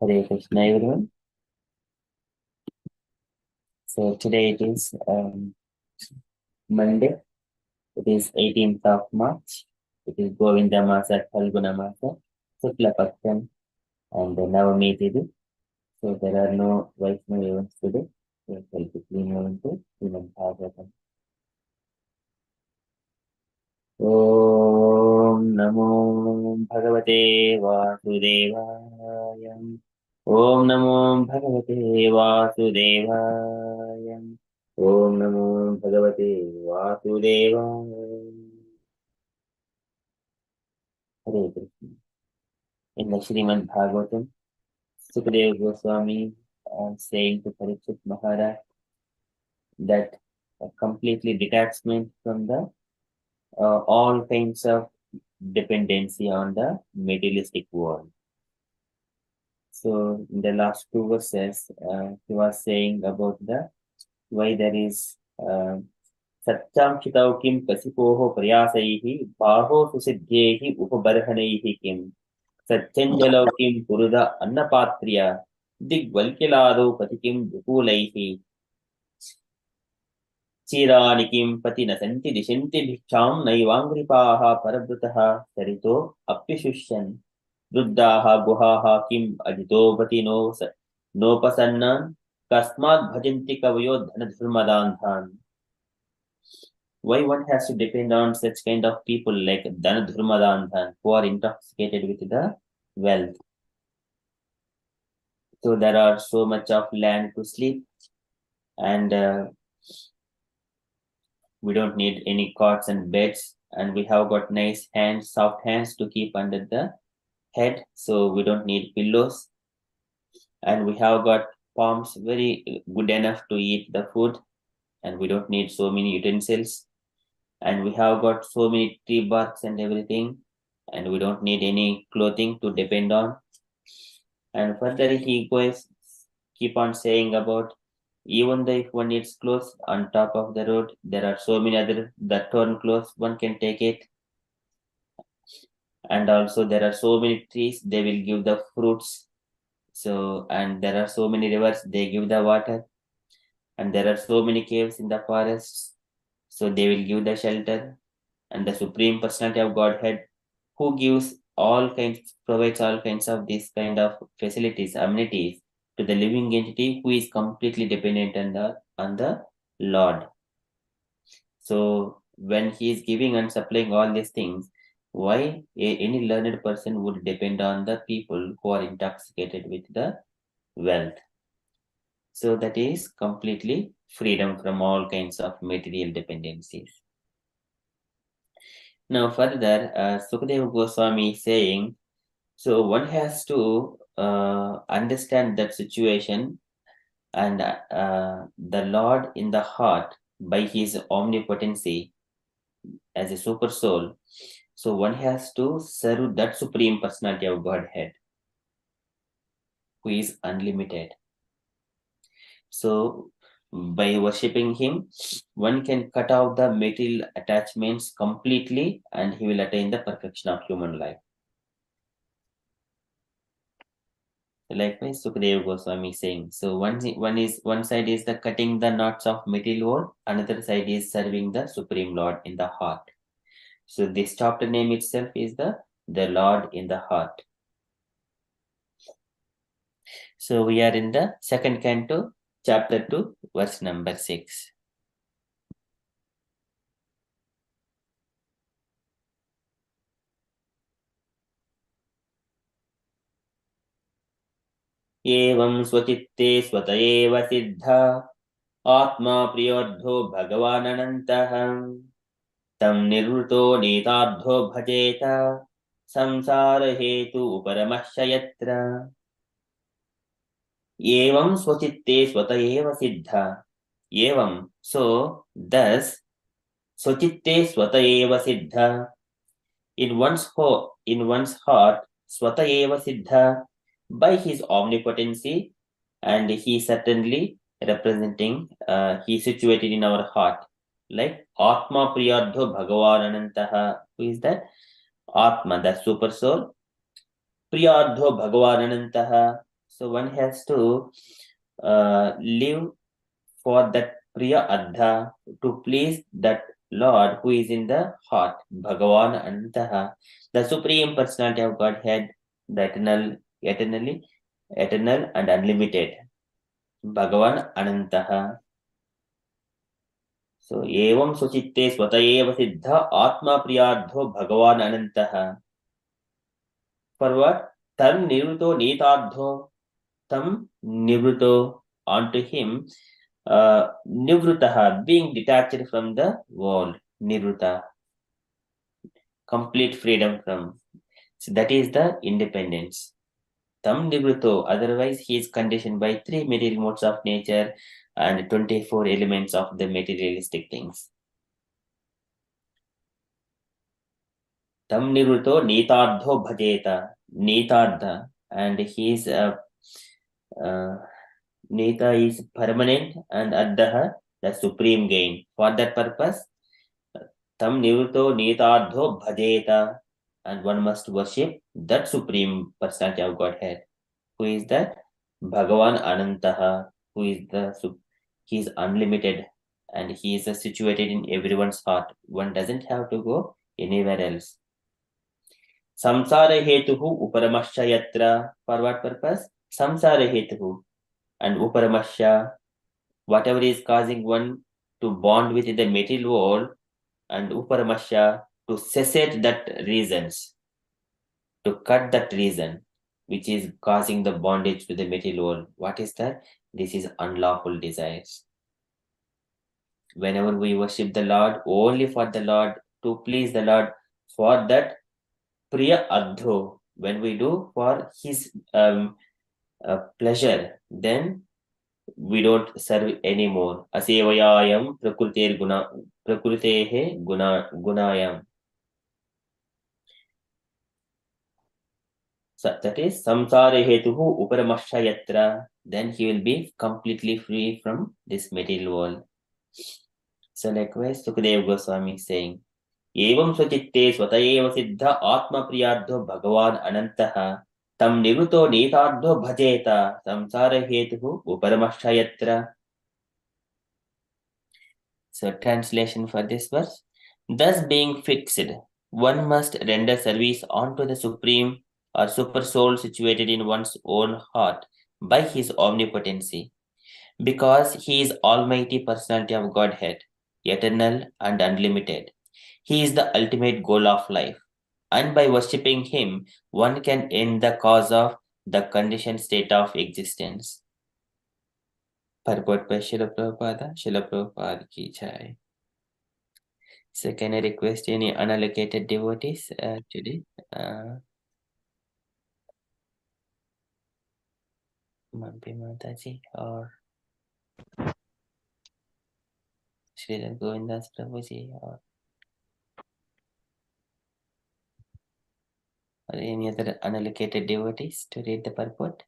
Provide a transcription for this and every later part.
Hare Krishna, everyone. So today it is Monday. It is 18th of March. It is Govinda Masa, Phalguna Masa, Shukla Paksham, and Navami Tithi. So there are no Vaishnava events today. So we'll quickly move into Srimad Bhagavatam. Om Namo Bhagavate Vasudevaya. Om Namo Bhagavate Vasudevaya. Om Namo Bhagavate Vasudevaya. Hare Krishna. In the Srimad Bhagavatam, Sukadeva Goswami saying to Parikshit Maharaj that a completely detachment from the all kinds of dependency on the materialistic world. So in the last two verses, he was saying about the why there is सच्चां चितौ किं कसिपोः प्रयासैः बाहो सुसिद्धेः उपबर्हणैः किं सत्यञ्जलौ किं पुरुद अन्नपात्र्य दिग्वल्क्यलादौ पति किं दुकूलैः चीराणि किं पति न सन्ति दिशन्ति भिक्षां नैवाङ्घ्रिपाः परभृतः सरितो अप्यशुष्यन् वृद्धाः गुहाः किम् अजितोपति नोपसन्नान् कस्मात् भजन्ति कवयो धनधर्मदान्धान्. Why one has to depend on such kind of people like Dana Dhurmadanthan who are intoxicated with the wealth? So there are so much of land to sleep, and we don't need any cots and beds, and we have got nice hands, soft hands to keep under the head, so we don't need pillows, and we have got palms very good enough to eat the food, and we don't need so many utensils, and we have got so many tree barks and everything, and we don't need any clothing to depend on. And further he goes keep on saying about even though if one needs clothes on top of the road, there are so many other the torn clothes one can take it. And also there are so many trees, they will give the fruits. So and there are so many rivers, they give the water. And there are so many caves in the forests, so they will give the shelter. And the Supreme Personality of Godhead, who gives all kinds, provides all kinds of these kind of facilities, amenities to the living entity who is completely dependent on the Lord. So when he is giving and supplying all these things, why any learned person would depend on the people who are intoxicated with the wealth? So that is completely freedom from all kinds of material dependencies. Now further, Sukadeva Goswami is saying, so one has to understand that situation and the Lord in the heart by his omnipotency as a super soul. So one has to serve that Supreme Personality of Godhead who is unlimited. So by worshipping him, one can cut out the material attachments completely and he will attain the perfection of human life. Likewise, Sukadeva Goswami saying, so one side is the cutting the knots of material world, another side is serving the Supreme Lord in the heart. So this chapter name itself is the Lord in the heart. So we are in the second canto, chapter 2, verse number 6. एवं स्वचित्ते स्वत एव सिद्धा आत्मा प्रियोद्धो भगवानन्तः तं निर्वृतो नीतार्थो भजेत संसार हेतु परमस्य यत्र एवं स्वचित्ते स्वत एव सिद्धा. Evam, so thus स्वचित्ते स्वत एव सिद्धा, in one's heart swata eva siddha, by his omnipotency, and he certainly representing he situated in our heart, like atma priyadho bhagavan anantaha. Who is that? Atma, the super soul. Priyadho bhagavan anantaha, So one has to live for that Priya Adha to please that Lord who is in the heart, Bhagavan Antaha, the Supreme Personality of Godhead, the eternal and unlimited, Bhagavan Anantaha. So, evam suchitte swata eva siddha atma priyadho Bhagavan Anantaha. For what? Tam nirvito nitadho, tam nirvito onto him, nivrutaha, being detached from the world, nirvuta, complete freedom from. So that is the independence. Tam nivruto, otherwise he is conditioned by three material modes of nature and 24 elements of the materialistic things. Tam nivruto nitadho bhajeta, nitadha, and his nita is permanent and addaha, the supreme gain. For that purpose, tam nivruto nitadho bhajeta, and one must worship that supreme personality of Godhead. Who is that? Bhagavan Anantaha, who is he is unlimited and he is situated in everyone's heart. One doesn't have to go anywhere else. Samsara hetuhu uparamasya yatra. For what purpose? Samsara hetuhu. And uparamasya, whatever is causing one to bond with the material world, and uparamasya, to cessate that reasons, to cut that reason which is causing the bondage to the material world. What is that? This is unlawful desires. Whenever we worship the Lord, only for the Lord, to please the Lord, for that Priya Adho, when we do for his pleasure, then we don't serve anymore. Asevayayam prakritehe gunayam. So that is samsara hetuhu uparamasya yatra. Then he will be completely free from this material world. So likewise, Sukadeva Goswami is saying, एवं स्वचित्ते स्वत एव सिद्ध आत्मप्रियार्थो भगवान अनन्तः तं निवृतो नीतार्थो भजेत संसार हेतुः उपरमश्च यत्र. So translation for this verse: thus being fixed, one must render service unto the supreme or super soul situated in one's own heart by his omnipotency, because he is Almighty Personality of Godhead, eternal and unlimited. He is the ultimate goal of life, and by worshipping him, one can end the cause of the conditioned state of existence. Purport by Srila Prabhupada, Srila Prabhupada ki jai. So can I request any unallocated devotees today? Mampi Mataji or Srila Govindas Prabhuji or any other unallocated devotees to read the purport?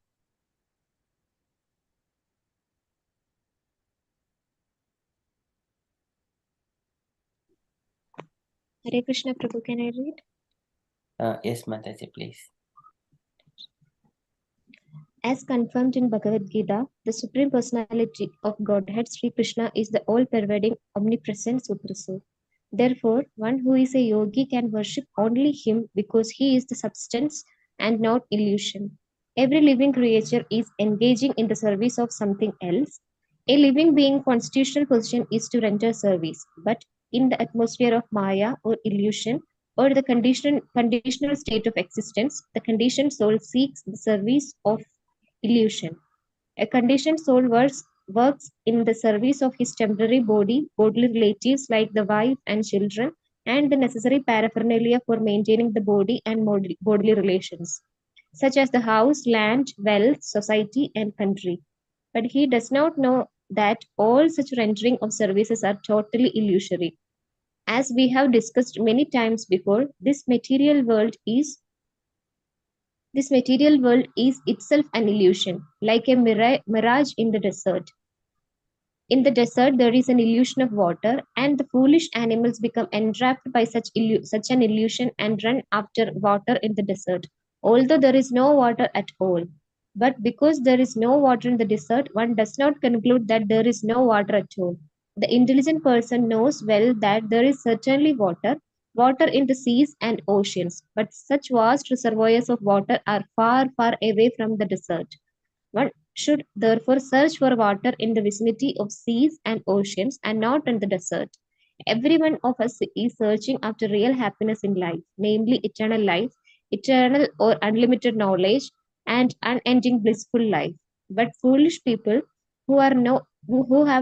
Hare Krishna Prabhu, can I read? Yes, Mataji, please. As confirmed in Bhagavad Gita, the Supreme Personality of Godhead Sri Krishna is the all-pervading, omnipresent Super Soul. Therefore, one who is a yogi can worship only him because he is the substance and not illusion. Every living creature is engaging in the service of something else. A living being's constitutional position is to render service, but in the atmosphere of Maya or illusion, or the conditional state of existence, the conditioned soul seeks the service of illusion. A conditioned soul works in the service of his temporary bodily relatives like the wife and children, and the necessary paraphernalia for maintaining the body and bodily relations, such as the house, land, wealth, society, and country. But he does not know that all such rendering of services are totally illusory. As we have discussed many times before, this material world is itself an illusion, like a mirage in the desert. In the desert, there is an illusion of water, and the foolish animals become entrapped by such an illusion and run after water in the desert, although there is no water at all. But because there is no water in the desert, one does not conclude that there is no water at all. The intelligent person knows well that there is certainly water in the seas and oceans, but such vast reservoirs of water are far, far away from the desert. One should therefore search for water in the vicinity of seas and oceans and not in the desert. Every one of us is searching after real happiness in life, namely eternal life, eternal or unlimited knowledge, and unending blissful life. But foolish people who have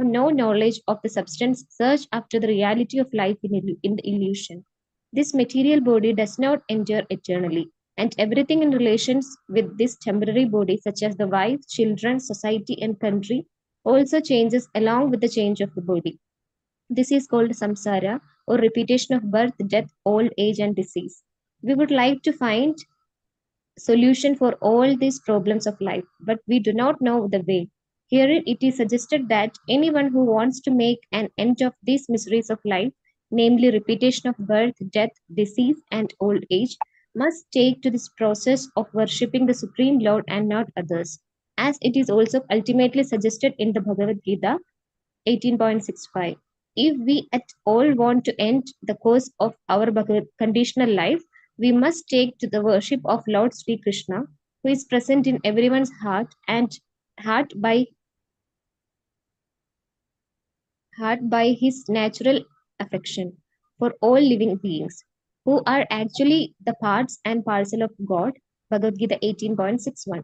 no knowledge of the substance search after the reality of life in the illusion. This material body does not endure eternally, and everything in relations with this temporary body, such as the wife, children, society, and country, also changes along with the change of the body. This is called samsara, or repetition of birth, death, old age, and disease. We would like to find solution for all these problems of life, but we do not know the way. Herein it is suggested that anyone who wants to make an end of these miseries of life, namely repetition of birth, death, disease, and old age, must take to this process of worshipping the Supreme Lord and not others, as it is also ultimately suggested in the Bhagavad Gita 18.65. If we at all want to end the course of our conditional life, we must take to the worship of Lord Sri Krishna, who is present in everyone's heart by his natural affection for all living beings, who are actually the parts and parcel of God. Bhagavad Gita 18.61.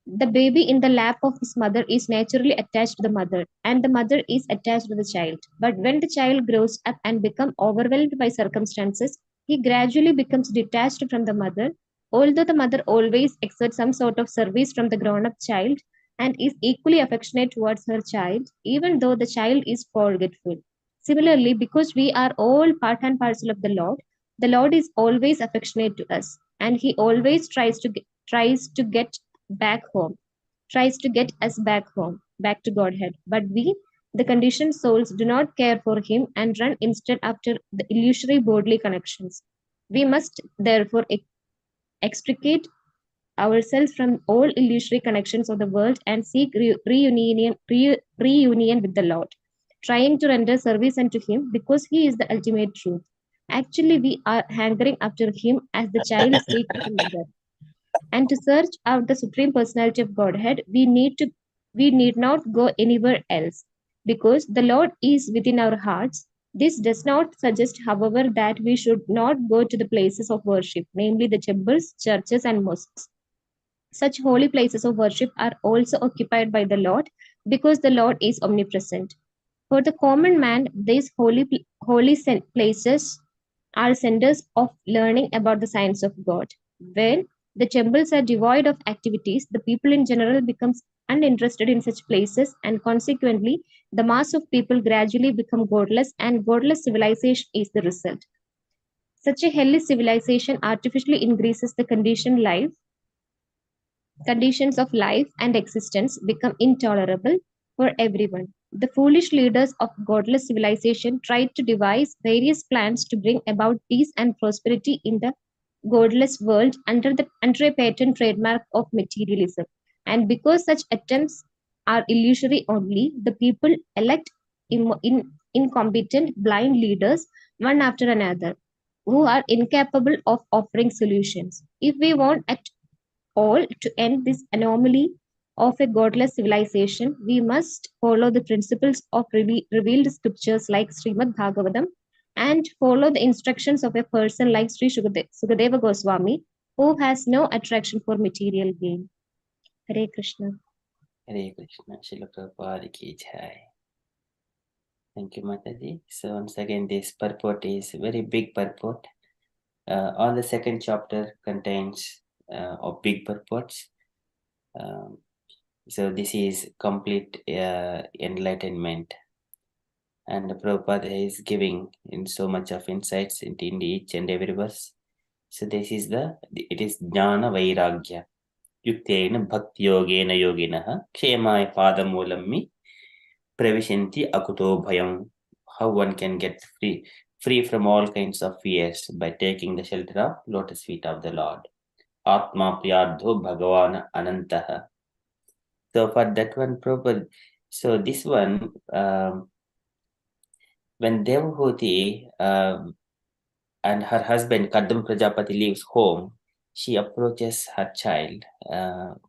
The baby in the lap of his mother is naturally attached to the mother, and the mother is attached to the child. But when the child grows up and becomes overwhelmed by circumstances, he gradually becomes detached from the mother, although the mother always exerts some sort of service from the grown up child and is equally affectionate towards her child, even though the child is forgetful. Similarly, because we are all part and parcel of the Lord is always affectionate to us, and He always tries to get back home, tries to get us back home, back to Godhead. But we, the conditioned souls, do not care for Him and run instead after the illusory bodily connections. We must therefore extricate ourselves from all illusory connections of the world and seek reunion with the Lord, trying to render service unto Him because He is the ultimate truth. Actually, we are hankering after Him as the child seeks the mother. And to search out the Supreme Personality of Godhead, we need not go anywhere else, because the Lord is within our hearts. This does not suggest, however, that we should not go to the places of worship, namely the temples, churches, and mosques. Such holy places of worship are also occupied by the Lord, because the Lord is omnipresent. For the common man, these holy places are centers of learning about the science of God. When the temples are devoid of activities, the people in general becomes uninterested in such places, and consequently, the mass of people gradually become godless, and godless civilization is the result. Such a hellish civilization artificially increases the conditions of life and existence become intolerable for everyone. The foolish leaders of godless civilization tried to devise various plans to bring about peace and prosperity in the godless world under a patent trademark of materialism. And because such attempts are illusory only, the people elect incompetent, blind leaders one after another who are incapable of offering solutions. If we want at all to end this anomaly of a godless civilization, we must follow the principles of revealed scriptures like Srimad Bhagavatam and follow the instructions of a person like Sri Sukadeva Goswami, who has no attraction for material gain. Hare Krishna. Hare Krishna, Srila Prabhupada ki jai. Thank you, Mataji. So once again, this purport is very big purport. All the second chapter contains of big purports. So this is complete enlightenment, and Prabhupada is giving in so much of insights into each and every verse. So this is it is Jnana Vairagya. Yuktena Bhakti Yogena Yoginaha Kshemaya Padamulammi Pravishanti Akuto Bhayam. How one can get free from all kinds of fears by taking the shelter of lotus feet of the Lord. Atma Priyardho Bhagavan Anantaha. So for that one proper, so this one, when Devahuti and her husband Kadam Prajapati leaves home, she approaches her child,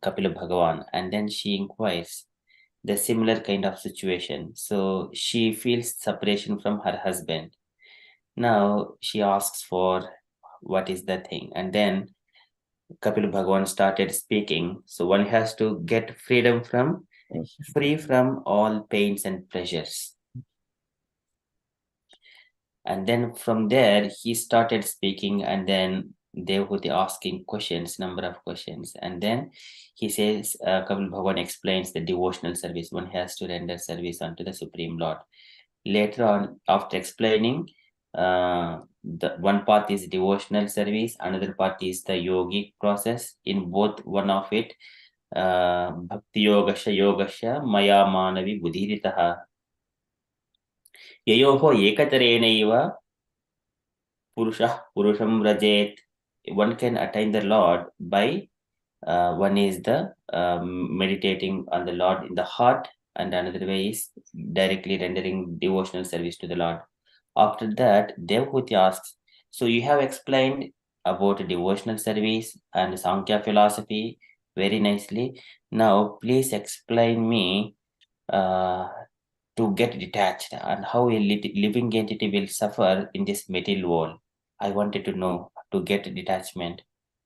Kapila Bhagavan, and then she inquires the similar kind of situation. So she feels separation from her husband. Now she asks for what is the thing, and then Kapil Bhagavan started speaking. So one has to get free from all pains and pleasures. And then from there, he started speaking, and then Devhuti asking questions, number of questions. And then he says, Kapil Bhagavan explains the devotional service. One has to render service unto the Supreme Lord. Later on, after explaining, the one part is devotional service, another part is the yogic process. In both, one of it, Bhakti Yogasya Maya Manavi Budhiritaha Yayoho Ekatarenaiva Purusha Purusham Rajet. One can attain the Lord by one is the meditating on the Lord in the heart, and another way is directly rendering devotional service to the Lord. After that, Devhuti asks, so you have explained about devotional service and Sankhya philosophy very nicely. Now, please explain me uh, to get detached and how a living entity will suffer in this material world. I wanted to know to get detachment.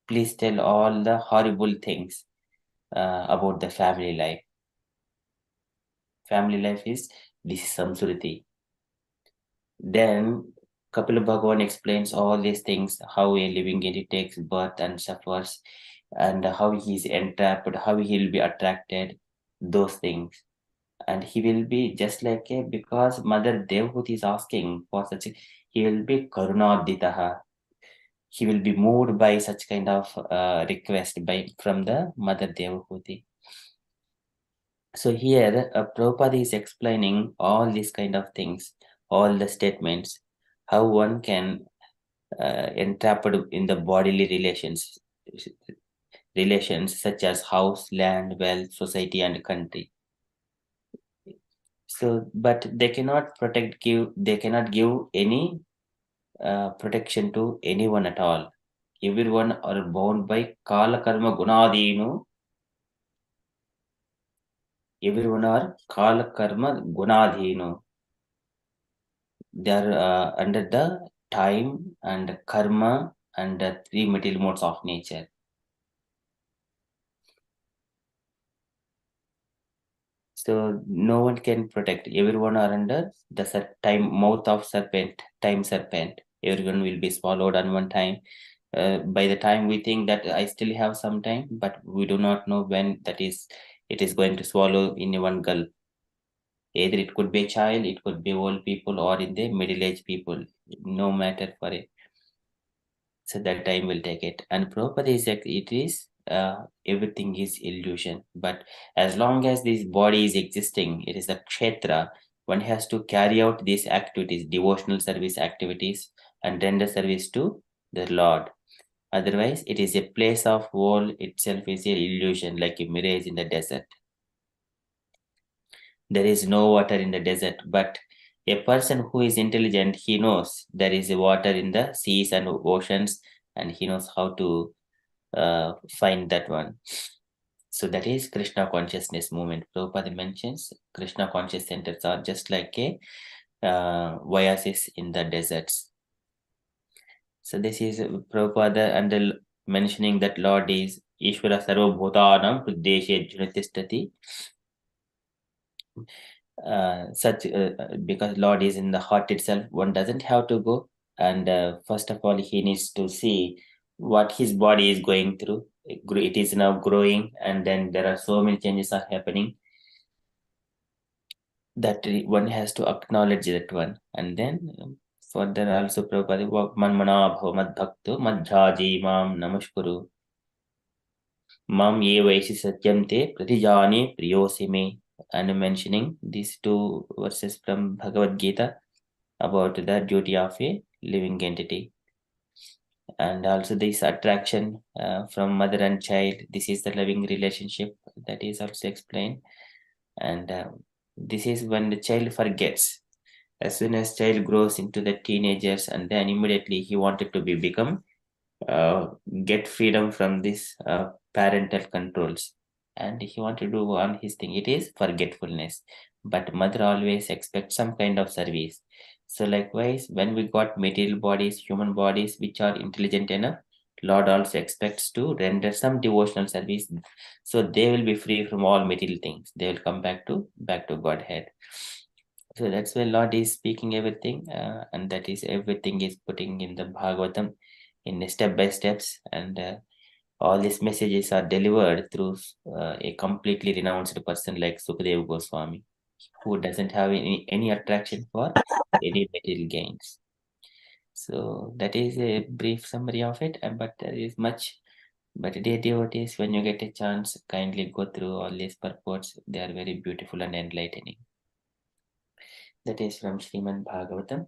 Please tell all the horrible things about the family life. Family life is this is samsriti. Then Kapila Bhagavan explains all these things, how a living entity takes birth and suffers, and how he is entrapped, how he will be attracted, those things. And he will be just like a, because Mother Devhuti is asking for such, he will be Karunaditaha. He will be moved by such kind of request by from the Mother Devhuti. So here, Prabhupada is explaining all these kind of things, all the statements, how one can entrapped in the bodily relations such as house, land, wealth, society, and country. So, but they cannot give any protection to anyone at all. Everyone are bound by Kala Karma Gunadinu. Everyone are Kala Karma Gunadinu. They are under the time and karma and the three material modes of nature. So no one can protect. Everyone are under the time mouth of serpent, time serpent. Everyone will be swallowed on one time. By the time we think that I still have some time, but we do not know when that is. It is going to swallow in one gulp. Either it could be a child, it could be old people, or in the middle-aged people. No matter for it. So that time will take it. And Prabhupada is like it is everything is illusion. But as long as this body is existing, it is a kshetra. One has to carry out these activities, devotional service activities, and render service to the Lord. Otherwise, it is a place of world itself is an illusion, like a mirage in the desert. There is no water in the desert, but a person who is intelligent, he knows there is a water in the seas and oceans, and he knows how to find that one. So that is Krishna consciousness movement. Prabhupada mentions Krishna conscious centers are just like a oasis in the deserts. So this is Prabhupada and mentioning that Lord is Ishvara Sarva Bhutanam Hrideshe Junatistati. Because Lord is in the heart itself, one doesn't have to go. And first of all, he needs to see what his body is going through. It is now growing, and then there are so many changes are happening that one has to acknowledge that one. And then further also Prabhupada manmana bhava mad bhakto madhyaji mam namaskuru mam ye vaisi satyam te pratijani priyosi me. And mentioning these two verses from Bhagavad Gita about the duty of a living entity. And also this attraction from mother and child. This is the loving relationship that is also explained. And this is when the child forgets. As soon as child grows into the teenagers, and then immediately he wanted to be become uh, get freedom from this parental controls, and he want to do one his thing. It is forgetfulness, but mother always expects some kind of service. So likewise, when we got material bodies, human bodies which are intelligent enough, Lord also expects to render some devotional service, so they will be free from all material things. They will come back to Godhead. So that's why Lord is speaking everything, and that is everything is putting in the Bhagavatam in step by steps, and all these messages are delivered through a completely renounced person like Sukadeva Goswami, who doesn't have any attraction for any material gains. So that is a brief summary of it, but there is much. But dear devotees, when you get a chance, kindly go through all these purports. They are very beautiful and enlightening. That is from Srimad Bhagavatam.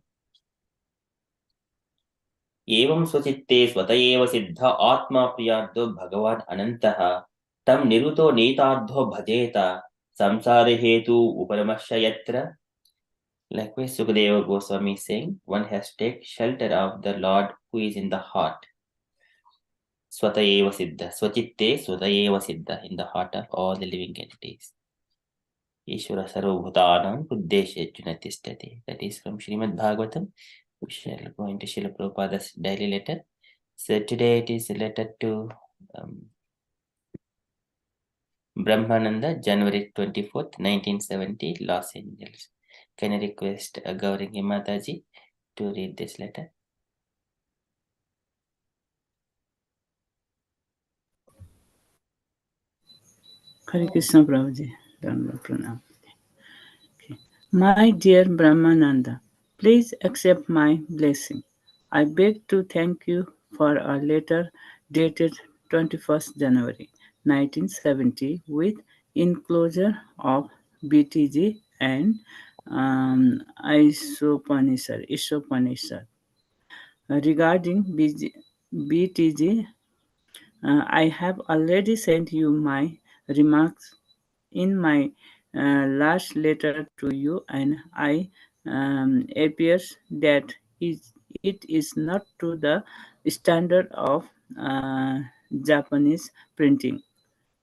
एवं स्वचित्ते स्वत एव सिद्ध आत्मा प्रियार्थो भगवान् अनन्तः तं निरुतो नीतार्थो भजेत संसार हेतु उपरमस्य यत्र. Likewise, Sukadeva Goswami is saying, one has to take shelter of the Lord who is in the heart. Swata eva siddha, swachitte swata eva siddha, in the heart of all the living entities. Ishvara sarvabhutanam uddeshe junatistati. That is from Srimad Bhagavatam. We shall go into Srila Prabhupada's daily letter. So today it is a letter to um, Brahmananda, January 24th, 1970, Los Angeles. Can I request Gauringi Mataji to read this letter? Hare Krishna Prabhuji. Dharma Pranam. Okay. My dear Brahmananda, please accept my blessing. I beg to thank you for a letter dated 21st January 1970 with enclosure of BTG and Isopanishad. Regarding BTG, I have already sent you my remarks in my last letter to you, and I appears that it is not to the standard of Japanese printing.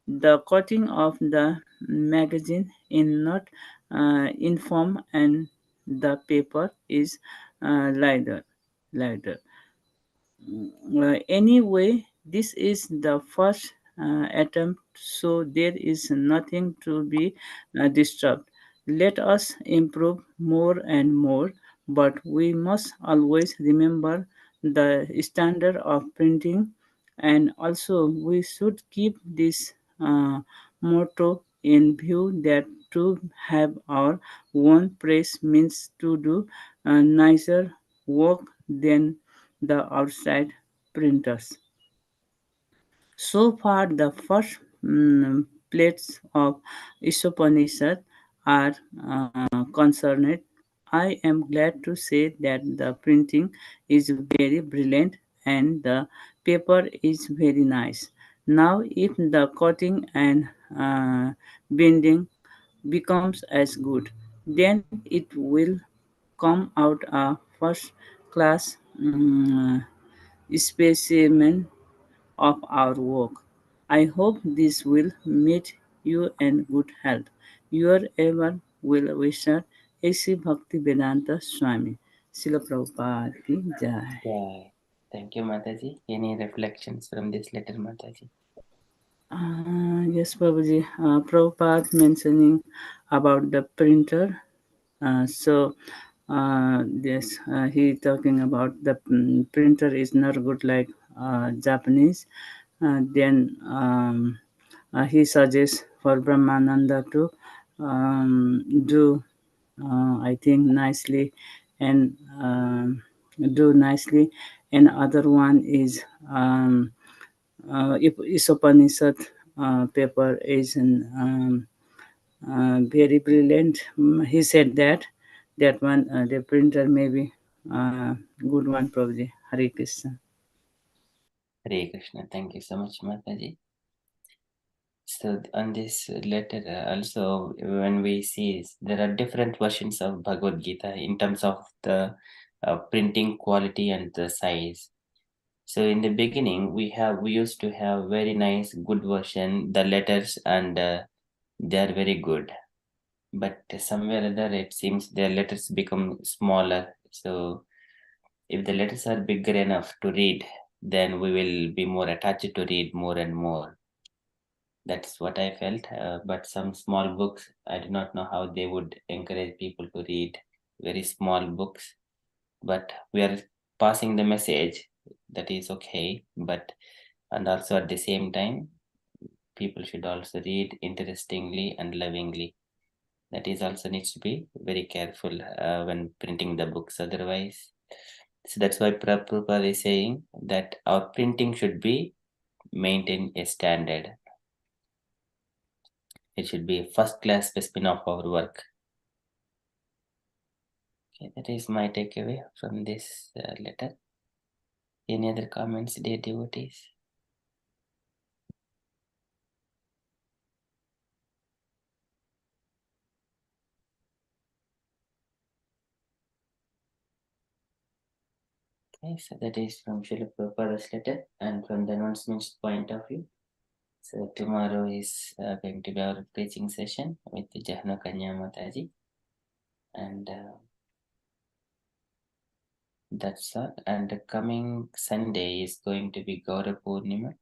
The cutting of the magazine is not uniform, and the paper is lighter. lighter. Anyway, this is the first attempt, so there is nothing to be disturbed. Let us improve more and more, but we must always remember the standard of printing, and also we should keep this motto in view that to have our own press means to do nicer work than the outside printers. So far, the first plates of Isopanishad are concerned. I am glad to say that the printing is very brilliant and the paper is very nice. Now, if the cutting and binding becomes as good, then it will come out a first class specimen of our work. I hope this will meet you in good health. Your ever will wisher, A.C. Bhakti Vedanta Swami. Srila Prabhupada ki jai. Yeah. Thank you, Mataji. Any reflections from this letter, Mataji? Yes, Prabhuji. Prabhupada mentioning about the printer. Yes, he talking about the printer is not good like Japanese. Then he suggests for Brahmananda to do, I think, nicely and do nicely. And other one is if Isopanishad paper is very brilliant. He said that one the printer may be good one probably. Hare Krishna. Hare Krishna. Thank you so much, Mataji. So on this letter, also when we see there are different versions of Bhagavad Gita in terms of the printing quality and the size. So in the beginning, we used to have very nice, good version, the letters, and they are very good. But somewhere or other, it seems their letters become smaller. So if the letters are bigger enough to read, then we will be more attached to read more and more. That's what I felt. But some small books, I do not know how they would encourage people to read very small books. But we are passing the message that is okay. But and also at the same time, people should also read interestingly and lovingly. That is also needs to be very careful when printing the books. Otherwise, so that's why Prabhupada is saying that our printing should be maintain a standard. It should be a first class specimen of our work. Okay, that is my takeaway from this letter. Any other comments, dear devotees? Okay, so that is from Srila Prabhupada's letter, and from the announcements point of view. So tomorrow is going to be our preaching session with Jahna Kanya Mataji, and that's all. And the coming Sunday is going to be Gaura Purnima.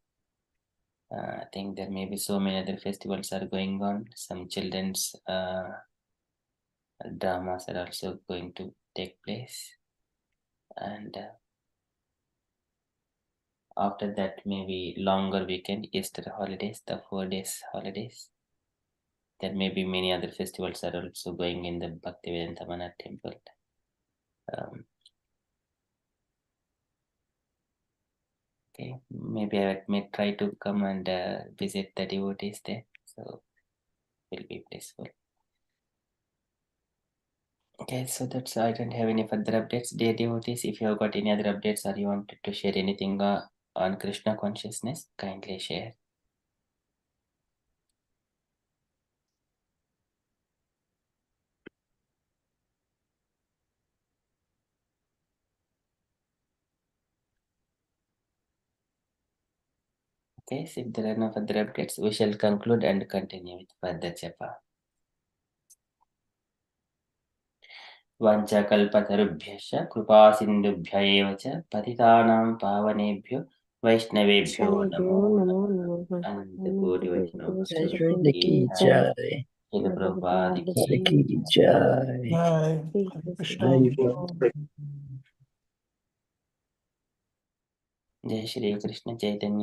I think there may be so many other festivals are going on. Some children's dramas are also going to take place, and after that maybe longer weekend, Easter holidays, the 4 days holidays. There may be many other festivals are also going in the Bhaktivedanta Mana temple. Okay, maybe I may try to come and visit the devotees there, so it will be blissful. Okay, so that's I don't have any further updates, dear devotees. If you have got any other updates or you wanted to share anything on Krishna consciousness, kindly share. Okay, so if there are no further updates, we shall conclude and continue with further japa. वाञ्छाकल्पतरुभ्यश्च कृपासिन्धुभ्य एव च पतितानां पावनेभ्यो वैष्णवेभ्यो नमो नमः। अनन्तकोटि वैष्णव Jai की Ki जय। Jai. Srila Prabhupada Jai की Ki Jai. Hare Krishna. Hari Bol. जय श्री कृष्ण चैतन्य